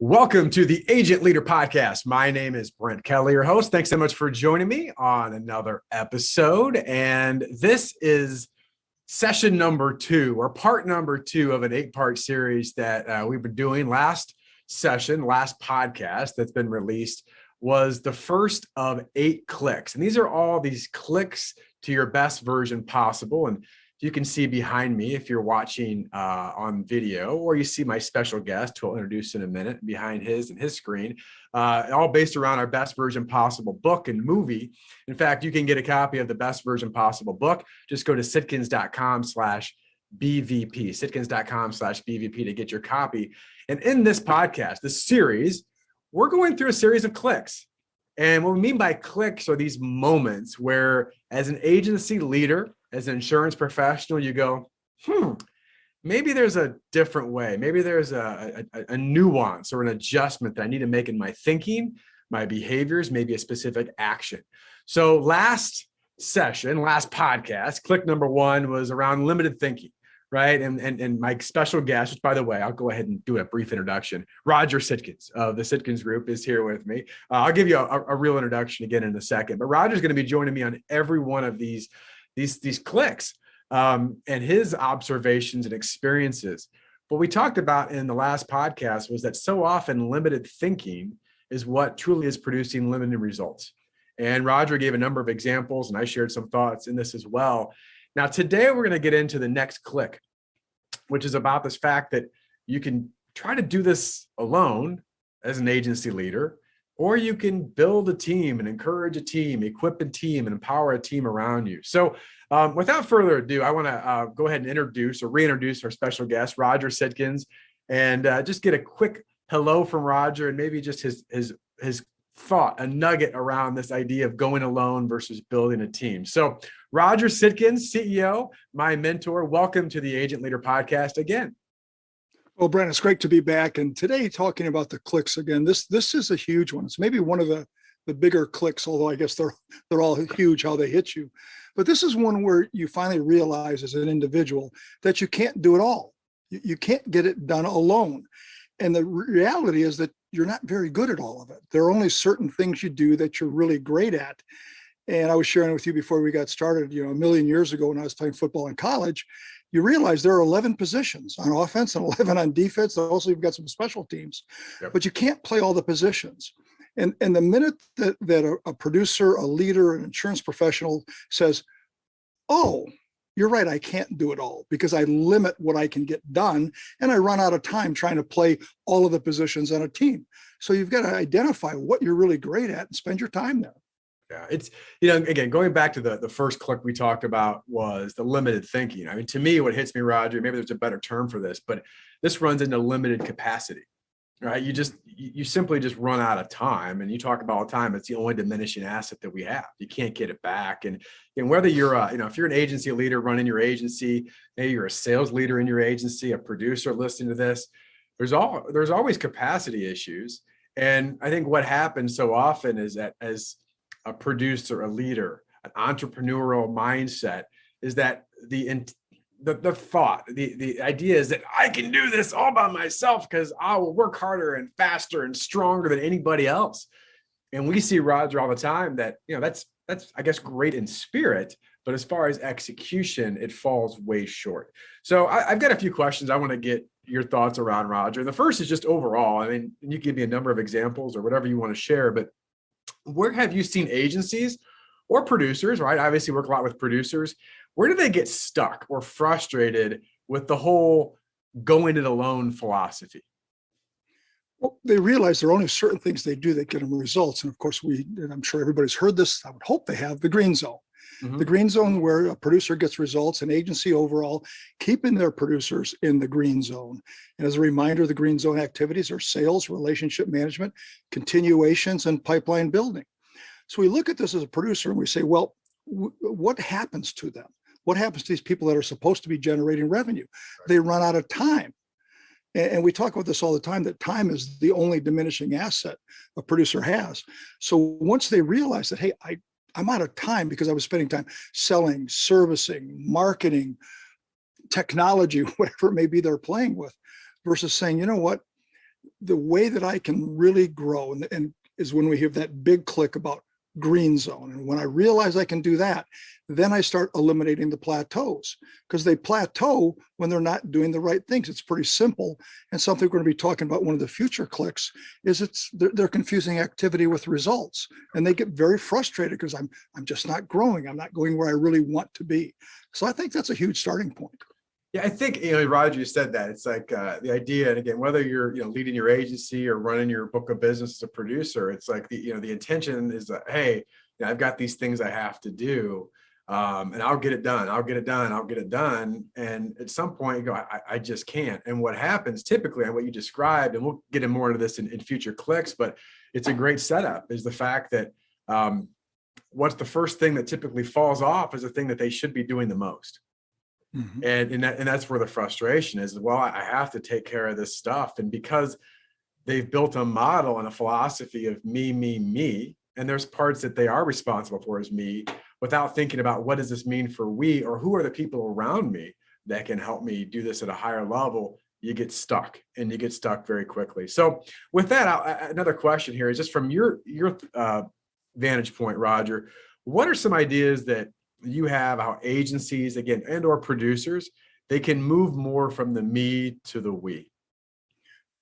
Welcome to the Agent Leader Podcast. My name is Brent Kelly, your host. Thanks so much for joining me on another episode. And this is session number 2 or part number 2 of an 8-part series that we've been doing. Last podcast that's been released was the first of 8 clicks. And these are all these clicks to your best version possible. And you can see behind me if you're watching on video, or you see my special guest, who I'll introduce in a minute, behind his screen, all based around our best version possible book and movie. In fact, you can get a copy of the best version possible book. Just go to sitkins.com/BVP, sitkins.com/BVP to get your copy. And in this podcast, this series, we're going through a series of clicks. And what we mean by clicks are these moments where, as an agency leader, as an insurance professional, you go, maybe there's a different way. Maybe there's a nuance or an adjustment that I need to make in my thinking, my behaviors, maybe a specific action. So last podcast, click number 1 was around limited thinking, right? And my special guest, which, by the way, I'll go ahead and do a brief introduction. Roger Sitkins of the Sitkins Group is here with me. I'll give you a real introduction again in a second, but Roger's going to be joining me on every one of these clicks and his observations and experiences. What we talked about in the last podcast was that so often limited thinking is what truly is producing limited results. And Roger gave a number of examples, and I shared some thoughts in this as well. Now, today we're going to get into the next click, which is about this fact that you can try to do this alone as an agency leader, or you can build a team and encourage a team, equip a team, and empower a team around you. So without further ado, I want to go ahead and introduce or reintroduce our special guest, Roger Sitkins, and just get a quick hello from Roger and maybe just his thought, a nugget around this idea of going alone versus building a team. So Roger Sitkins, CEO, my mentor, welcome to the Agent Leader Podcast again. Well, Brent, it's great to be back. And today, talking about the clicks again, this is a huge one. It's maybe one of the bigger clicks, although I guess they're all huge how they hit you. But this is one where you finally realize as an individual that you can't do it all. You can't get it done alone. And the reality is that you're not very good at all of it. There are only certain things you do that you're really great at. And I was sharing with you before we got started, a million years ago when I was playing football in college, you realize there are 11 positions on offense and 11 on defense. Also, you've got some special teams, but you can't play all the positions. And the minute that a producer, a leader, an insurance professional says, oh, you're right, I can't do it all because I limit what I can get done and I run out of time trying to play all of the positions on a team. So you've got to identify what you're really great at and spend your time there. Yeah, it's, again, going back to the first click we talked about was the limited thinking. I mean, to me, what hits me, Roger, maybe there's a better term for this, but this runs into limited capacity, right? You simply just run out of time, and you talk about all the time, it's the only diminishing asset that we have. You can't get it back. And whether you're, if you're an agency leader running your agency, maybe you're a sales leader in your agency, a producer listening to this, there's always capacity issues. And I think what happens so often is that as a producer, a leader, an entrepreneurial mindset, is that the thought, the idea is that I can do this all by myself because I will work harder and faster and stronger than anybody else. And we see Roger all the time that, that's I guess great in spirit, but as far as execution, it falls way short. So I've got a few questions I want to get your thoughts around, Roger. And the first is just overall. I mean, you give me a number of examples or whatever you want to share, but where have you seen agencies or producers, right? Obviously work a lot with producers. Where do they get stuck or frustrated with the whole going it alone philosophy? Well, they realize there are only certain things they do that get them results. And of course, and I'm sure everybody's heard this, I would hope they have, the green zone. Mm-hmm. The green zone where a producer gets results, an agency overall, keeping their producers in the green zone. And as a reminder, the green zone activities are sales, relationship management, continuations, and pipeline building. So we look at this as a producer and we say, well, what happens to them? What happens to these people that are supposed to be generating revenue? Right. They run out of time. And we talk about this all the time, that time is the only diminishing asset a producer has. So once they realize that, hey, I'm out of time because I was spending time selling, servicing, marketing, technology, whatever it may be they're playing with, versus saying, you know what, the way that I can really grow and is when we have that big click about green zone. And when I realize I can do that, then I start eliminating the plateaus, because they plateau when they're not doing the right things. It's pretty simple. And something we're going to be talking about one of the future clicks is they're confusing activity with results. And they get very frustrated because I'm just not growing. I'm not going where I really want to be. So I think that's a huge starting point. Yeah, I think, Roger, you said that. It's like the idea, and again, whether you're, leading your agency or running your book of business as a producer, it's like the intention is that, hey, I've got these things I have to do, and I'll get it done. I'll get it done. I'll get it done. And at some point you go, I just can't. And what happens typically, and what you described, and we'll get in more into this in future clicks, but it's a great setup, is the fact that what's the first thing that typically falls off is the thing that they should be doing the most. Mm-hmm. And that's where the frustration is. Well, I have to take care of this stuff. And because they've built a model and a philosophy of me, and there's parts that they are responsible for as me, without thinking about what does this mean for we, or who are the people around me that can help me do this at a higher level, you get stuck, and you get stuck very quickly. So with that, another question here is just from your vantage point, Roger, what are some ideas that you have how agencies, again, and or producers, they can move more from the me to the we?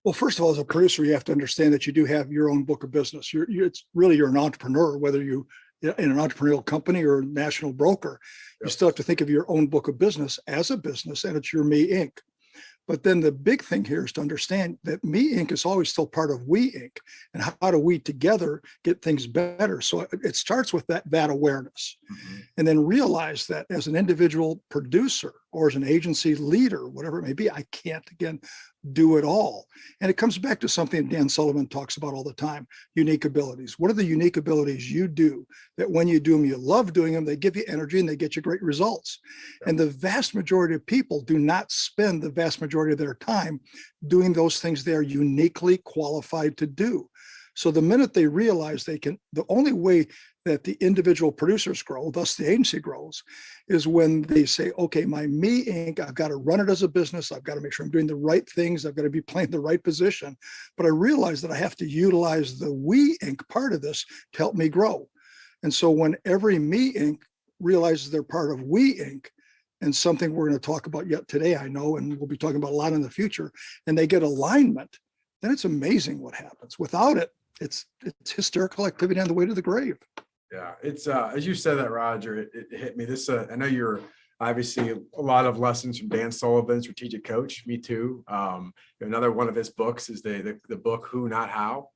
Well, first of all, as a producer, you have to understand that you do have your own book of business. You're an entrepreneur, whether you in an entrepreneurial company or a national broker. Yep. You still have to think of your own book of business as a business, and it's your Me Inc. But then the big thing here is to understand that Me Inc. is always still part of We Inc. And how do we together get things better? So it starts with that awareness. Mm-hmm. And then realize that as an individual producer or as an agency leader, whatever it may be, I can't, again, do it all. And it comes back to something Dan Sullivan talks about all the time, unique abilities. What are the unique abilities you do that when you do them, you love doing them, they give you energy and they get you great results. Yeah. And the vast majority of people do not spend the vast majority of their time doing those things they are uniquely qualified to do. So the minute they realize they can, the only way that the individual producers grow, thus the agency grows, is when they say, okay, my Me Inc., I've got to run it as a business. I've got to make sure I'm doing the right things. I've got to be playing the right position. But I realize that I have to utilize the We Inc. part of this to help me grow. And so when every Me Inc. realizes they're part of We Inc., and something we're going to talk about yet today, I know, and we'll be talking about a lot in the future, and they get alignment, then it's amazing what happens. Without it, it's hysterical activity on the way to the grave. Yeah, it's as you said that, Roger, it hit me. This I know you're obviously a lot of lessons from Dan Sullivan, strategic coach. Me too. Another one of his books is the book Who Not How,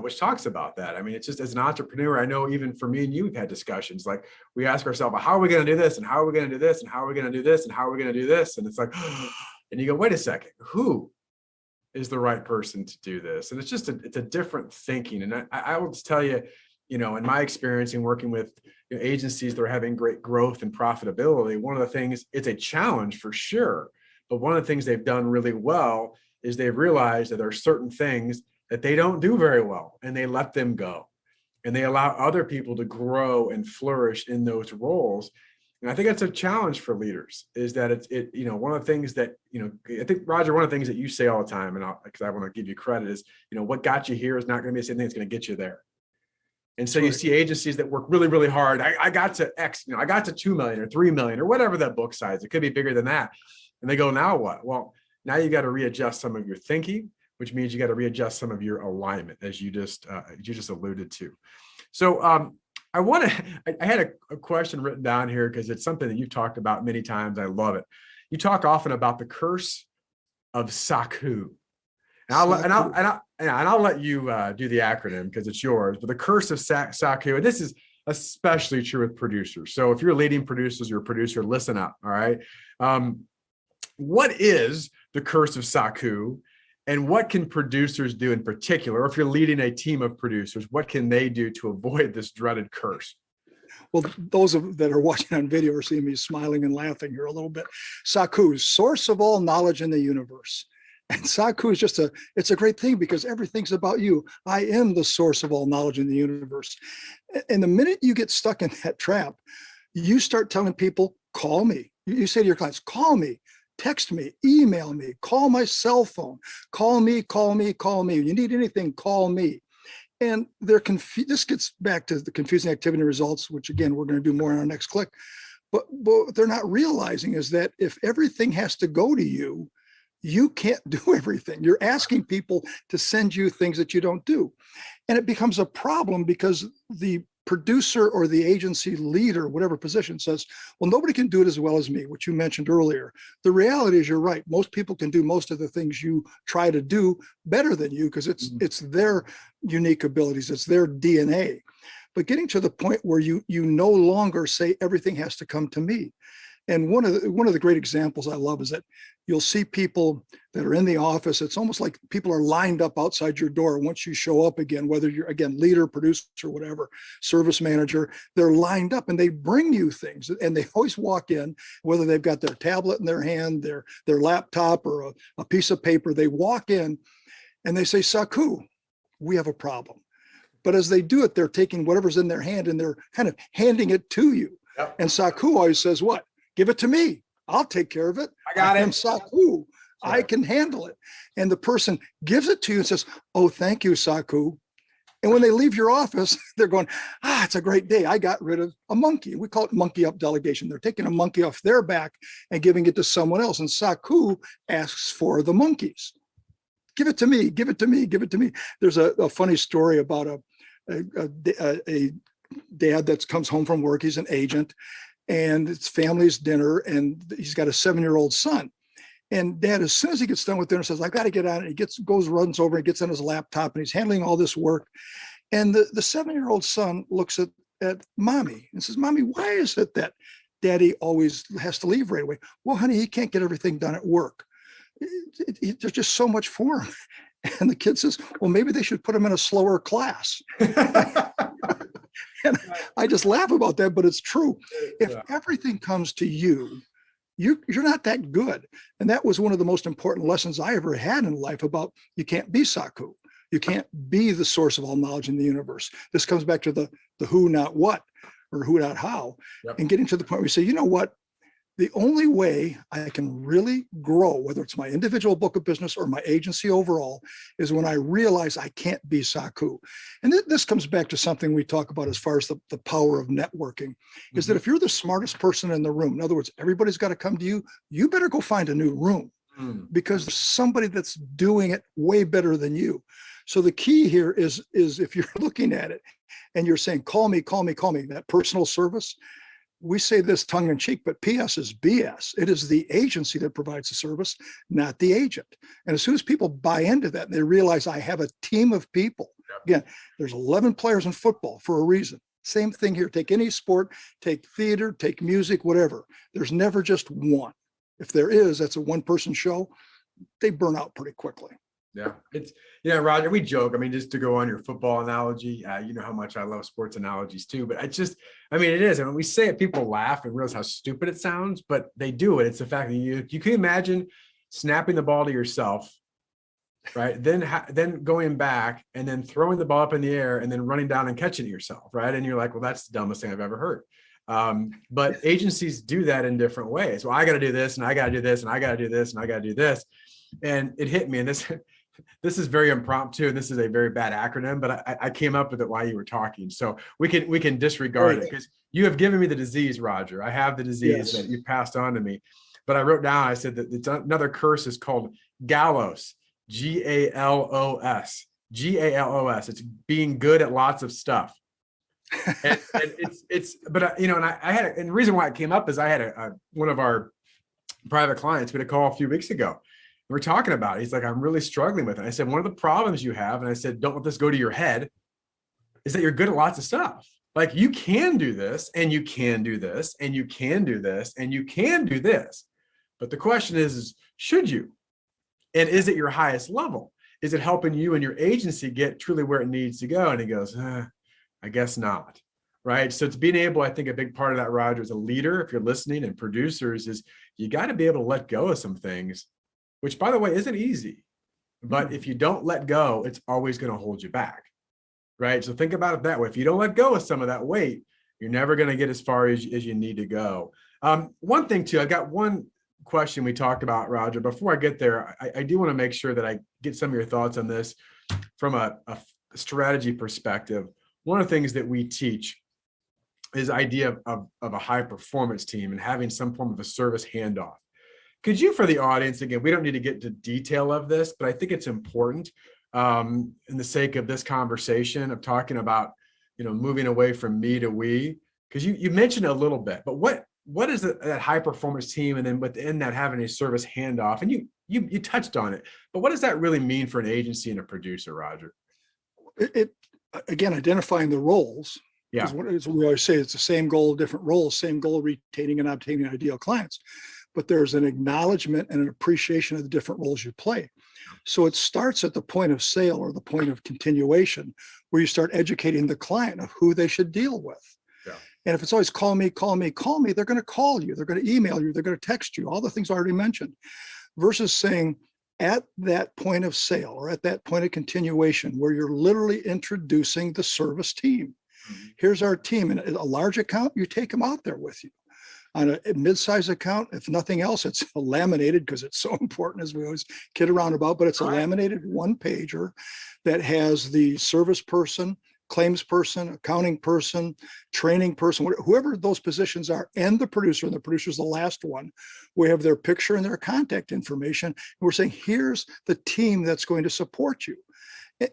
which talks about that. I mean, it's just as an entrepreneur, I know even for me and you, we've had discussions like we ask ourselves, how are we going to do this, and how are we going to do this, and how are we going to do this, and how are we going to do this, and it's like, and you go, wait a second, who is the right person to do this? And it's just it's a different thinking. And I will just tell you, in my experience in working with agencies that are having great growth and profitability, one of the things, it's a challenge for sure, but one of the things they've done really well is they've realized that there are certain things that they don't do very well, and they let them go, and they allow other people to grow and flourish in those roles. And I think that's a challenge for leaders, is that one of the things that, I think, Roger, one of the things that you say all the time, and because I want to give you credit, is, what got you here is not going to be the same thing that's going to get you there. And so you see agencies that work really, really hard. I got to X, I got to 2 million or 3 million or whatever that book size. It could be bigger than that. And they go, now what? Well, now you got to readjust some of your thinking, which means you got to readjust some of your alignment, as you just alluded to. So I had a question written down here because it's something that you've talked about many times. I love it. You talk often about the curse of SAKU. And I'll let you do the acronym because it's yours. But the curse of SAKU, and this is especially true with producers. So if you're leading producers, you're a producer, listen up. All right. What is the curse of SAKU? And what can producers do in particular, or if you're leading a team of producers, what can they do to avoid this dreaded curse? Well, those that are watching on video are seeing me smiling and laughing here a little bit. SAKU, source of all knowledge in the universe. And SAKU is it's a great thing because everything's about you. I am the source of all knowledge in the universe. And the minute you get stuck in that trap, you start telling people, call me. You say to your clients, call me. text me, email me, call my cell phone, call me, call me, call me. You need anything, call me. And this gets back to the confusing activity results, which again, we're going to do more in our next click. But what they're not realizing is that if everything has to go to you, you can't do everything. You're asking people to send you things that you don't do. And it becomes a problem because the producer or the agency leader, whatever position, says, well, nobody can do it as well as me, which you mentioned earlier. The reality is you're right. Most people can do most of the things you try to do better than you because it's their unique abilities. It's their DNA. But getting to the point where you no longer say everything has to come to me. And one of the great examples I love is that you'll see people that are in the office. It's almost like people are lined up outside your door once you show up again, whether you're, again, leader, producer, whatever, service manager, they're lined up and they bring you things. And they always walk in, whether they've got their tablet in their hand, their laptop, or a piece of paper, they walk in and they say, SAKU, we have a problem. But as they do it, they're taking whatever's in their hand and they're kind of handing it to you. Yep. And SAKU always says, what? Give it to me. I'll take care of it. I got it. I'm SAKU. I can handle it. And the person gives it to you and says, oh, thank you, SAKU. And when they leave your office, they're going, it's a great day. I got rid of a monkey. We call it monkey up delegation. They're taking a monkey off their back and giving it to someone else. And SAKU asks for the monkeys. Give it to me. Give it to me. Give it to me. There's a funny story about a dad that comes home from work. He's an agent. And it's family's dinner, and he's got a 7-year-old son. And dad, as soon as he gets done with dinner, says, I've got to get on it. He runs over and gets on his laptop, and he's handling all this work. And the 7-year-old son looks at mommy and says, Mommy, why is it that daddy always has to leave right away? Well, honey, he can't get everything done at work. There's just so much for him. And the kid says, well, maybe they should put him in a slower class. And I just laugh about that, but it's true. If everything comes to you, you're not that good. And that was one of the most important lessons I ever had in life about you can't be SAKU. You can't be the source of all knowledge in the universe. This comes back to the who, not what, or who, not how. Yep. And getting to the point where you say, you know what? The only way I can really grow, whether it's my individual book of business or my agency overall, is when I realize I can't be SAKU. And this comes back to something we talk about as far as the power of networking, is that if you're the smartest person in the room, in other words, everybody's got to come to you, you better go find a new room because there's somebody that's doing it way better than you. So the key here is if you're looking at it and you're saying, call me, call me, call me, that personal service, we say this tongue in cheek, but PS is BS. It is the agency that provides the service, not the agent. And as soon as people buy into that, and they realize I have a team of people. Again, there's 11 players in football for a reason. Same thing here. Take any sport, take theater, take music, whatever. There's never just one. If there is, that's a one-person show. They burn out pretty quickly. Yeah, Roger, we joke. I mean, just to go on your football analogy, you know how much I love sports analogies too, but it is. And when we say it, people laugh and realize how stupid it sounds, but they do it. It's the fact that you can imagine snapping the ball to yourself, right? Then going back and then throwing the ball up in the air and then running down and catching it yourself, right? And you're like, well, that's the dumbest thing I've ever heard. But agencies do that in different ways. Well, I got to do this and I got to do this and I got to do this and I got to do this. And it hit me. And this is very impromptu, and this is a very bad acronym, but I came up with it while you were talking. So we can disregard it because you have given me the disease, Roger. I have the disease that you passed on to me. But I wrote down, I said that it's another curse is called gallows, GALOS, GALOS. It's being good at lots of stuff. And I had, and the reason why it came up is I had one of our private clients, we had a call a few weeks ago. We're talking about it. He's like, I'm really struggling with it. I said, one of the problems you have, and I said, don't let this go to your head, is that you're good at lots of stuff. Like you can do this and you can do this and you can do this and you can do this. But the question is should you? And is it your highest level? Is it helping you and your agency get truly where it needs to go? And he goes, I guess not. Right. So it's being able, I think a big part of that, Roger, as a leader, if you're listening, and producers, is you got to be able to let go of some things, which, by the way, isn't easy. But if you don't let go, it's always going to hold you back. Right. So think about it that way. If you don't let go of some of that weight, you're never going to get as far as you need to go. One thing, too, I got one question we talked about, Roger. Before I get there, I do want to make sure that I get some of your thoughts on this from a strategy perspective. One of the things that we teach is the idea of a high performance team and having some form of a service handoff. Could you, for the audience, again, we don't need to get into detail of this, but I think it's important in the sake of this conversation of talking about, moving away from me to we, because you mentioned it a little bit, but what is that high performance team, and then within that having a service handoff, and you touched on it, but what does that really mean for an agency and a producer, Roger? It again, identifying the roles. Yeah, is what we always say. It's the same goal, different roles, same goal, retaining and obtaining ideal clients. But there's an acknowledgement and an appreciation of the different roles you play. So it starts at the point of sale or the point of continuation, where you start educating the client of who they should deal with. Yeah. And if it's always call me, they're going to call you, they're going to email you, they're going to text you, all the things I already mentioned, versus saying at that point of sale or at that point of continuation, where you're literally introducing the service team. Mm-hmm. Here's our team. And a large account, you take them out there with you. On a mid-size account, if nothing else, it's laminated, because it's so important, as we always kid around about, but it's a laminated one-pager that has the service person, claims person, accounting person, training person, whoever those positions are, and the producer's the last one. We have their picture and their contact information. And we're saying, here's the team that's going to support you.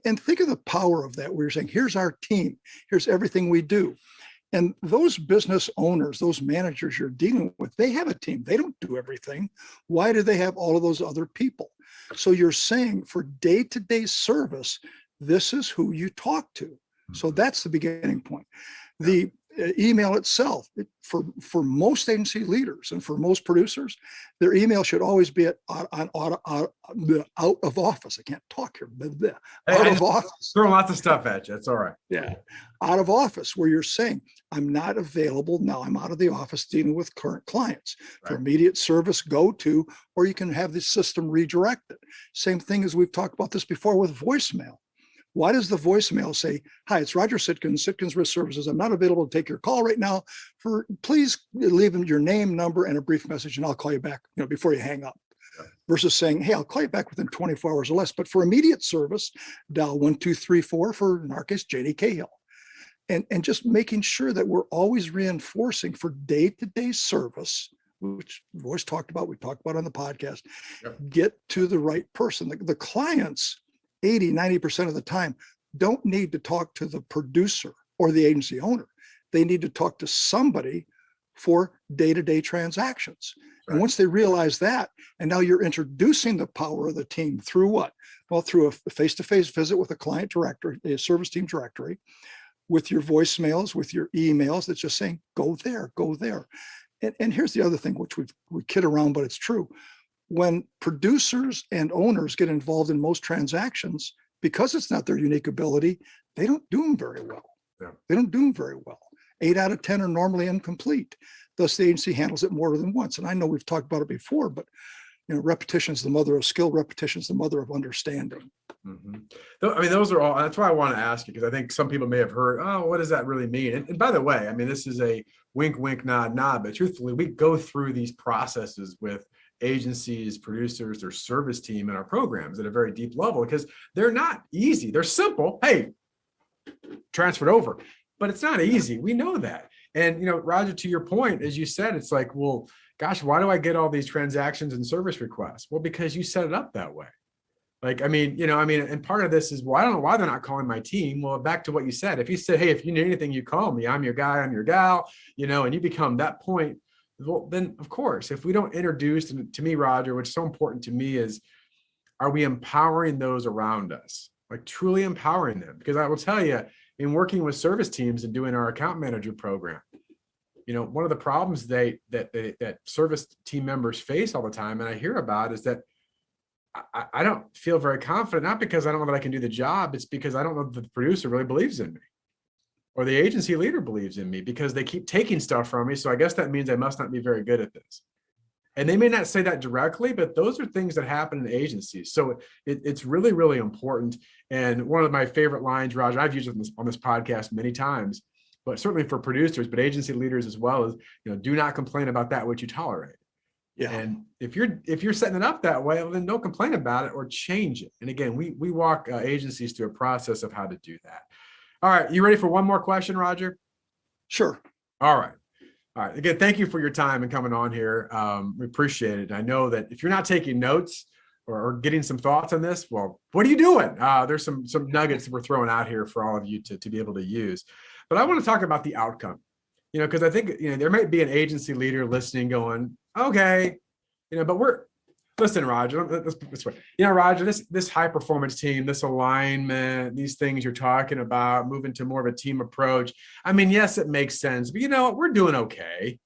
And think of the power of that. We're saying, here's our team, here's everything we do. And those business owners, those managers you're dealing with, they have a team. They don't do everything. Why do they have all of those other people? So you're saying, for day-to-day service, this is who you talk to. So that's the beginning point. The email itself, for most agency leaders and for most producers, their email should always be out of office. I can't talk here. Out of office. Throwing lots of stuff at you. It's all right. Yeah. Out of office, where you're saying, I'm not available now. I'm out of the office dealing with current clients. For immediate service, go to, or you can have the system redirected. Same thing as we've talked about this before with voicemail. Why does the voicemail say, hi, it's Roger Sitkins Risk Services. I'm not available to take your call right now. Please leave them your name, number, and a brief message, and I'll call you back, before you hang up. Versus saying, hey, I'll call you back within 24 hours or less. But for immediate service, dial 1234 for, in our case, JD Cahill. And just making sure that we're always reinforcing for day-to-day service, which we've always talked about, we talked about on the podcast, get to the right person. The clients, 80-90% of the time, don't need to talk to the producer or the agency owner. They need to talk to somebody for day-to-day transactions. And once they realize that, and now you're introducing the power of the team through what? Well, through a face-to-face visit with a client directory, a service team directory, with your voicemails, with your emails, that's just saying, go there, go there. And here's the other thing, which we kid around, but it's true. When producers and owners get involved in most transactions, because it's not their unique ability, they don't do them very well. Yeah. They don't do them very well. 8 out of 10 are normally incomplete. Thus, the agency handles it more than once. And I know we've talked about it before, but repetition is the mother of skill. Repetition is the mother of understanding. Mm-hmm. I mean, those are all, that's why I want to ask you, because I think some people may have heard, oh, what does that really mean? And by the way, I mean, this is a wink, wink, nod, nod, but truthfully, we go through these processes with agencies, producers, their service team in our programs at a very deep level, because they're not easy. They're simple. Hey, transferred over, but it's not easy. We know that. And, Roger, to your point, as you said, it's like, well, gosh, why do I get all these transactions and service requests? Well, because you set it up that way. Like, and part of this is, well, I don't know why they're not calling my team. Well, back to what you said, if you said, hey, if you need anything, you call me, I'm your guy, I'm your gal, and you become that point, well, then of course, if we don't introduce, and to me, Roger, what's so important to me is, are we empowering those around us? Like truly empowering them? Because I will tell you, in working with service teams and doing our account manager program, one of the problems that service team members face all the time, and I hear about, is that I don't feel very confident, not because I don't know that I can do the job, it's because I don't know that the producer really believes in me, or the agency leader believes in me, because they keep taking stuff from me. So I guess that means I must not be very good at this. And they may not say that directly, but those are things that happen in agencies. So it's really, really important. And one of my favorite lines, Roger, I've used it on this podcast many times, but certainly for producers, but agency leaders as well, is, do not complain about that which you tolerate. Yeah. And if you're setting it up that way, well, then don't complain about it or change it. And again, we walk agencies through a process of how to do that. All right, you ready for one more question, Roger? Sure. All right. All right. Again, thank you for your time and coming on here. We appreciate it. I know that if you're not taking notes or getting some thoughts on this, well, what are you doing? There's some nuggets that we're throwing out here for all of you to be able to use. But I want to talk about the outcome, because I think, there might be an agency leader listening going, okay, but listen, Roger, this way, Roger, this high performance team, this alignment, these things you're talking about, moving to more of a team approach. I mean, yes, it makes sense, but you know what? We're doing okay.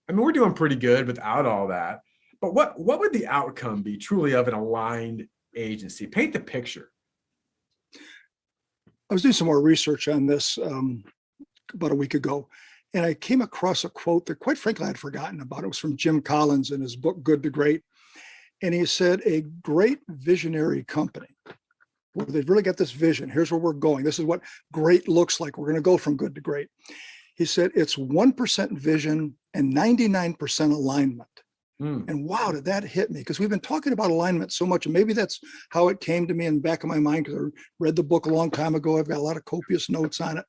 I mean, we're doing pretty good without all that. But what would the outcome be truly of an aligned agency? Paint the picture. I was doing some more research on this about a week ago, and I came across a quote that, quite frankly, I'd forgotten about. It was from Jim Collins in his book, Good to Great. And he said, a great visionary company, where they've really got this vision. Here's where we're going. This is what great looks like. We're going to go from good to great. He said, it's 1% vision and 99% alignment. And wow, did that hit me? Because we've been talking about alignment so much. And maybe that's how it came to me in the back of my mind, because I read the book a long time ago. I've got a lot of copious notes on it.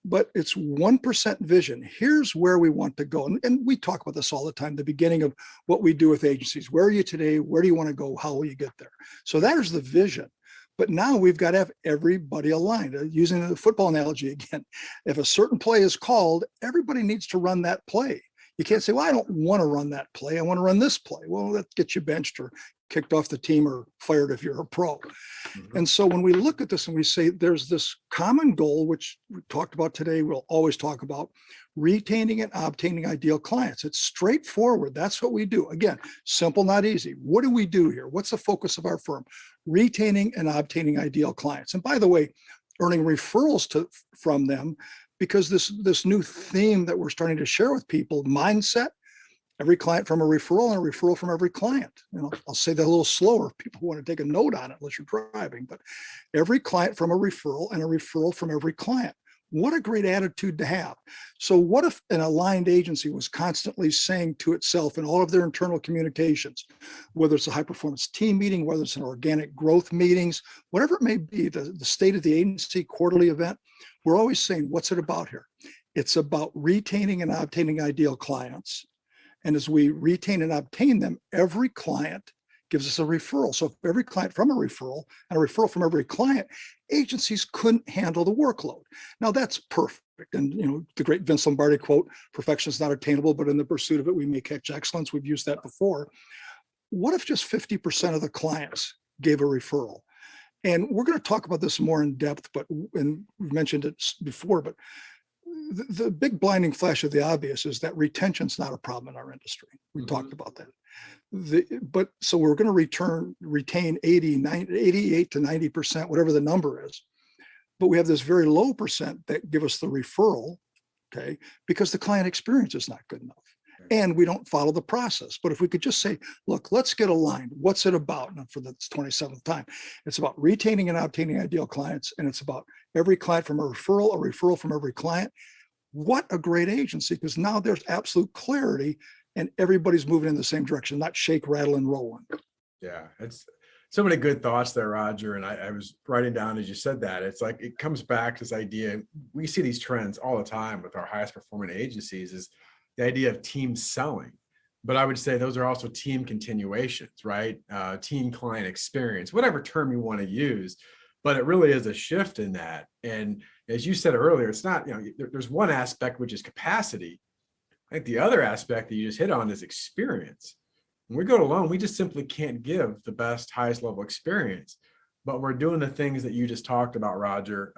But it's 1% vision. Here's where we want to go. And we talk about this all the time, the beginning of what we do with agencies. Where are you today? Where do you want to go? How will you get there? So there's the vision. But now we've got to have everybody aligned. Using the football analogy again, if a certain play is called, everybody needs to run that play. You can't say, well, I don't want to run that play. I want to run this play. Well, that gets you benched or kicked off the team or fired if you're a pro. And so when we look at this and we say there's this common goal, which we talked about today, we'll always talk about retaining and obtaining ideal clients. It's straightforward. That's what we do. Again, simple, not easy. What do we do here? What's the focus of our firm? Retaining and obtaining ideal clients. And by the way, earning referrals from them, because this new theme that we're starting to share with people, mindset, every client from a referral and a referral from every client. I'll say that a little slower. People want to take a note on it unless you're driving, but every client from a referral and a referral from every client. What a great attitude to have. So what if an aligned agency was constantly saying to itself in all of their internal communications, whether it's a high performance team meeting, whether it's an organic growth meetings, whatever it may be, the state of the agency quarterly event, we're always saying, what's it about here? It's about retaining and obtaining ideal clients. And as we retain and obtain them, every client gives us a referral. So if every client from a referral and a referral from every client, agencies couldn't handle the workload. Now that's perfect. And the great Vince Lombardi quote, perfection is not attainable, but in the pursuit of it, we may catch excellence. We've used that before. What if just 50% of the clients gave a referral? And we're going to talk about this more in depth, and we've mentioned it before, but the big blinding flash of the obvious is that retention's not a problem in our industry. We talked about that. So we're going to retain 88 to 90%, whatever the number is. But we have this very low percent that give us the referral, okay, because the client experience is not good enough. And we don't follow the process. But if we could just say, look, let's get aligned. What's it about? And for the 27th time, it's about retaining and obtaining ideal clients. And it's about every client from a referral from every client. What a great agency, because now there's absolute clarity and everybody's moving in the same direction, not shake, rattle, and roll. Yeah, it's so many good thoughts there, Roger. And I was writing down as you said that. It's like it comes back to this idea. We see these trends all the time with our highest performing agencies, is the idea of team selling. But I would say those are also team continuations, right? Team client experience, whatever term you want to use. But it really is a shift in that. And as you said earlier, it's not, there's one aspect, which is capacity. I think the other aspect that you just hit on is experience. When we go alone, we just simply can't give the best, highest level experience. But we're doing the things that you just talked about, Roger.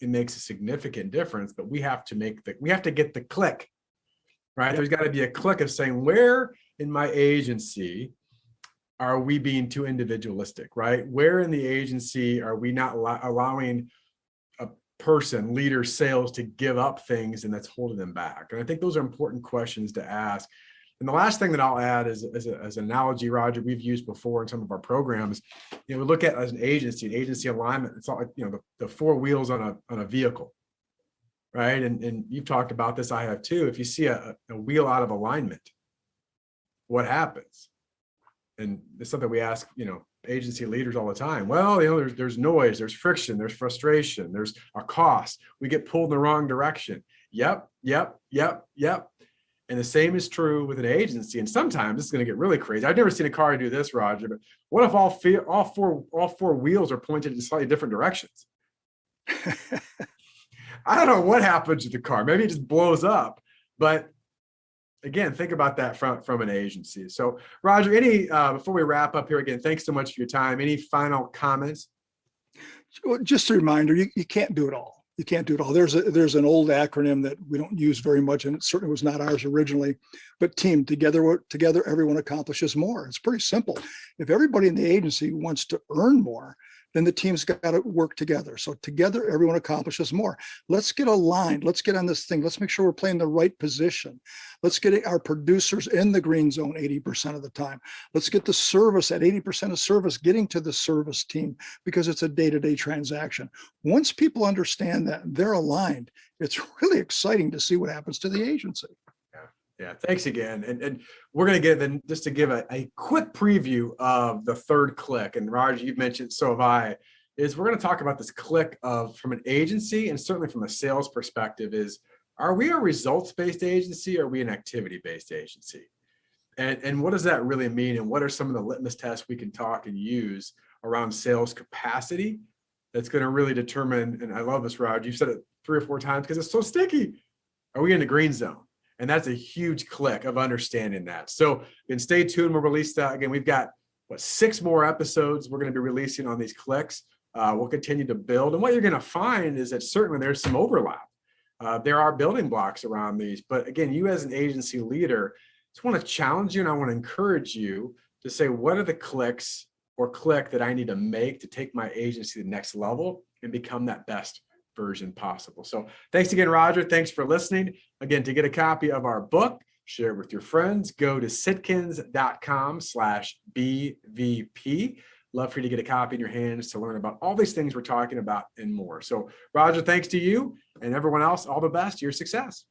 It makes a significant difference, but we have to get the click, right? Yep. There's got to be a click of saying, where in my agency are we being too individualistic, right? Where in the agency are we not allowing a person, leader, sales to give up things and that's holding them back? And I think those are important questions to ask. And the last thing that I'll add is as an analogy, Roger, we've used before in some of our programs. We look at as an agency alignment. It's all like, the four wheels on a vehicle, right? And you've talked about this, I have too. If you see a wheel out of alignment, what happens? And it's something we ask, agency leaders all the time. Well, there's noise, there's friction, there's frustration, there's a cost. We get pulled in the wrong direction. Yep. And the same is true with an agency. And sometimes it's going to get really crazy. I've never seen a car do this, Roger, but what if all four wheels are pointed in slightly different directions? I don't know what happens to the car. Maybe it just blows up. But again, think about that from an agency. So, Roger, before we wrap up here, again, thanks so much for your time. Any final comments? Just a reminder, you can't do it all. You can't do it all. There's an old acronym that we don't use very much, and it certainly was not ours originally, but team, together, everyone accomplishes more. It's pretty simple. If everybody in the agency wants to earn more, then the team's got to work together. So together, everyone accomplishes more. Let's get aligned. Let's get on this thing. Let's make sure we're playing the right position. Let's get our producers in the green zone 80% of the time. Let's get the service at 80% of service getting to the service team, because it's a day-to-day transaction. Once people understand that, they're aligned, it's really exciting to see what happens to the agency. Yeah, thanks again. And we're going to get just to give a quick preview of the third click. And Roger, you've mentioned, so have I, is we're going to talk about this click from an agency, and certainly from a sales perspective, are we a results-based agency, or are we an activity-based agency? And what does that really mean? And what are some of the litmus tests we can talk and use around sales capacity that's going to really determine, and I love this, Roger, you've said it 3 or 4 times because it's so sticky. Are we in the green zone? And that's a huge click of understanding that. So again, stay tuned. We'll release that. Again, we've got 6 more episodes we're going to be releasing on these clicks. We'll continue to build. And what you're going to find is that certainly there's some overlap. There are building blocks around these. But again, you as an agency leader, just want to challenge you, and I want to encourage you to say, what are the clicks or click that I need to make to take my agency to the next level and become that best version possible. So thanks again, Roger. Thanks for listening. Again, to get a copy of our book, share it with your friends, go to sitkins.com/BVP. Love for you to get a copy in your hands to learn about all these things we're talking about and more. So Roger, thanks to you, and everyone else, all the best, your success.